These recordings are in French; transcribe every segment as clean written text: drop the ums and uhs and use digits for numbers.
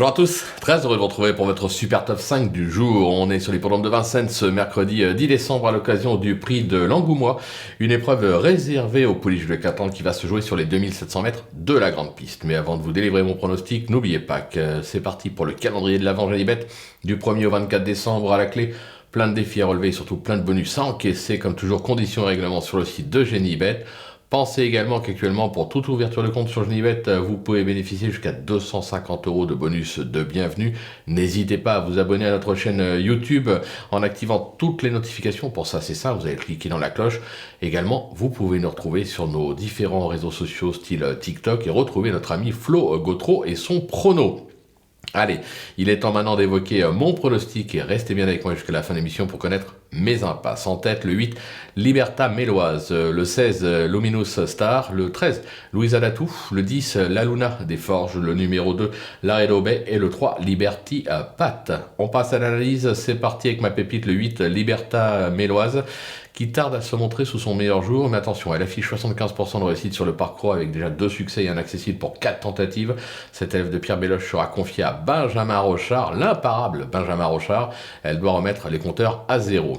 Bonjour à tous, très heureux de vous retrouver pour votre super top 5 du jour. On est sur l'hippodrome de Vincennes ce mercredi 10 décembre à l'occasion du prix de l'Angoumois, une épreuve réservée aux pouliches de Catan qui va se jouer sur les 2700 mètres de la grande piste. Mais avant de vous délivrer mon pronostic, n'oubliez pas que c'est parti pour le calendrier de l'Avent Genibet du 1er au 24 décembre à la clé. Plein de défis à relever et surtout plein de bonus à encaisser, comme toujours conditions et règlements sur le site de Genibet. Pensez également qu'actuellement, pour toute ouverture de compte sur Genibet, vous pouvez bénéficier jusqu'à 250 € de bonus de bienvenue. N'hésitez pas à vous abonner à notre chaîne YouTube en activant toutes les notifications. Pour ça, c'est simple, vous allez cliquer dans la cloche. Également, vous pouvez nous retrouver sur nos différents réseaux sociaux style TikTok et retrouver notre ami Flo Gautreau et son prono. Allez, il est temps maintenant d'évoquer mon pronostic et restez bien avec moi jusqu'à la fin de l'émission pour connaître mes impasses. En tête, le 8, Liberta Méloise, le 16, Luminous Star, le 13, Louisa Datou, le 10, La Luna des Forges, le numéro 2, Laredo Bay et le 3, Liberty Pat. On passe à l'analyse, c'est parti avec ma pépite, le 8, Liberta Méloise, qui tarde à se montrer sous son meilleur jour, mais attention, elle affiche 75% de réussite sur le parcours avec déjà 2 succès et un accessible pour 4 tentatives. Cette élève de Pierre Belloche sera confiée à Benjamin Rochard, l'imparable Benjamin Rochard. Elle doit remettre les compteurs à zéro.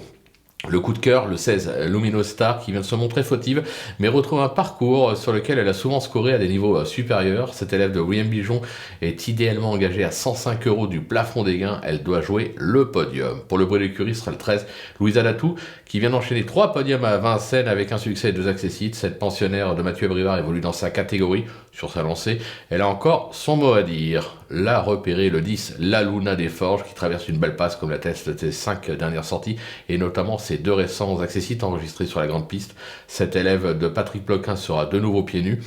Le coup de cœur, le 16, Luminous Star, qui vient de se montrer fautive, mais retrouve un parcours sur lequel elle a souvent scoré à des niveaux supérieurs. Cette élève de William Bijon est idéalement engagée à 105 € du plafond des gains. Elle doit jouer le podium. Pour le bruit d'écurie, ce sera le 13, Louisa Datou, qui vient d'enchaîner 3 podiums à Vincennes avec un succès et 2 accessites. Cette pensionnaire de Mathieu Brivard évolue dans sa catégorie. Sur sa lancée, elle a encore son mot à dire. Là, repéré le 10, La Luna des Forges, qui traverse une belle passe comme l'attestent ses 5 dernières sorties, et notamment ses 2 récents accessites enregistrés sur la grande piste. Cette élève de Patrick Ploquin sera de nouveau pieds nus.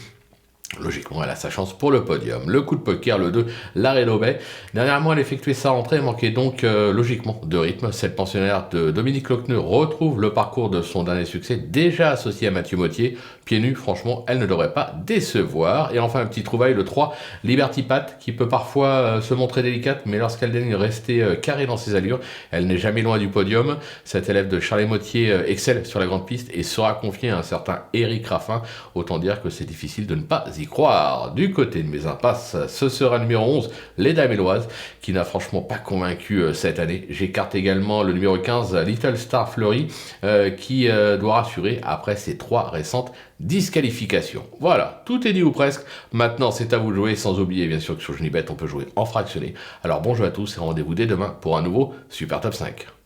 Logiquement, elle a sa chance pour le podium. Le coup de poker, le 2, Laredo Bay. Dernièrement, elle effectuait sa rentrée et manquait donc logiquement de rythme. Cette pensionnaire de Dominique Lochneux retrouve le parcours de son dernier succès, déjà associé à Mathieu Mottier. Pieds nus, franchement, elle ne devrait pas décevoir. Et enfin, un petit trouvaille, le 3, Liberty Pat, qui peut parfois se montrer délicate, mais lorsqu'elle daigne rester carrée dans ses allures, elle n'est jamais loin du podium. Cette élève de Charles Mottier excelle sur la grande piste et sera confiée à un certain Éric Raffin. Autant dire que c'est difficile de ne pas y croire. Du côté de mes impasses, ce sera numéro 11, Leda Méloise, qui n'a franchement pas convaincu cette année. J'écarte également le numéro 15, Little Star Fleury, qui doit rassurer après ses 3 récentes disqualifications. Voilà, tout est dit ou presque. Maintenant, c'est à vous de jouer, sans oublier bien sûr que sur Genibet, on peut jouer en fractionné. Alors bon jeu à tous et rendez-vous dès demain pour un nouveau Super Top 5.